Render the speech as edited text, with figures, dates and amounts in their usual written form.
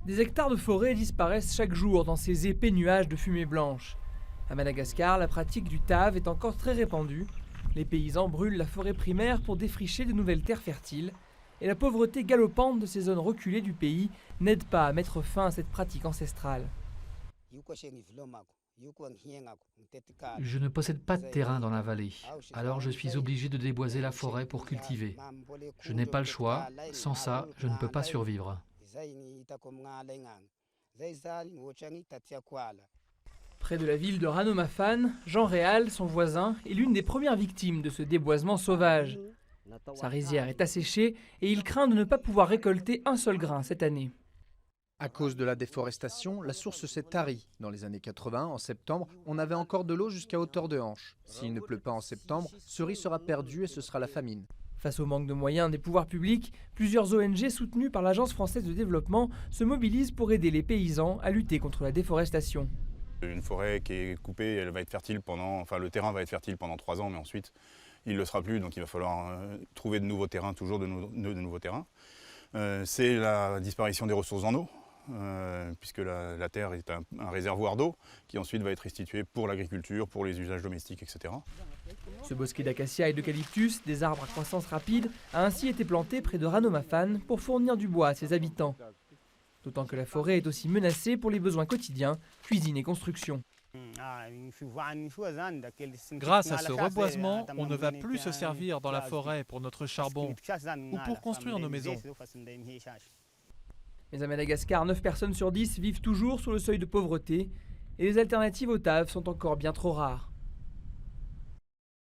Des hectares de forêt disparaissent chaque jour dans ces épais nuages de fumée blanche. À Madagascar, la pratique du TAV est encore très répandue. Les paysans brûlent la forêt primaire pour défricher de nouvelles terres fertiles. Et la pauvreté galopante de ces zones reculées du pays n'aide pas à mettre fin à cette pratique ancestrale. Je ne possède pas de terrain dans la vallée, alors je suis obligé de déboiser la forêt pour cultiver. Je n'ai pas le choix, sans ça, je ne peux pas survivre. Près de la ville de Ranomafan, Jean Réal, son voisin, est l'une des premières victimes de ce déboisement sauvage. Sa rizière est asséchée et il craint de ne pas pouvoir récolter un seul grain cette année. À cause de la déforestation, la source s'est tarie. Dans les années 80, en septembre, on avait encore de l'eau jusqu'à hauteur de hanche. S'il ne pleut pas en septembre, ce riz sera perdu et ce sera la famine. Face au manque de moyens des pouvoirs publics, plusieurs ONG soutenues par l'Agence française de développement se mobilisent pour aider les paysans à lutter contre la déforestation. Une forêt qui est coupée, elle va être fertile le terrain va être fertile pendant 3 ans, mais ensuite il ne le sera plus, donc il va falloir trouver de nouveaux terrains, toujours de nouveaux terrains. C'est la disparition des ressources en eau, puisque la terre est un réservoir d'eau qui ensuite va être restitué pour l'agriculture, pour les usages domestiques, etc. Ce bosquet d'acacia et d'eucalyptus, des arbres à croissance rapide, a ainsi été planté près de Ranomafan pour fournir du bois à ses habitants. D'autant que la forêt est aussi menacée pour les besoins quotidiens, cuisine et construction. Grâce à ce reboisement, on ne va plus se servir dans la forêt pour notre charbon ou pour construire nos maisons. Mais à Madagascar, 9 personnes sur 10 vivent toujours sous le seuil de pauvreté et les alternatives au TAV sont encore bien trop rares.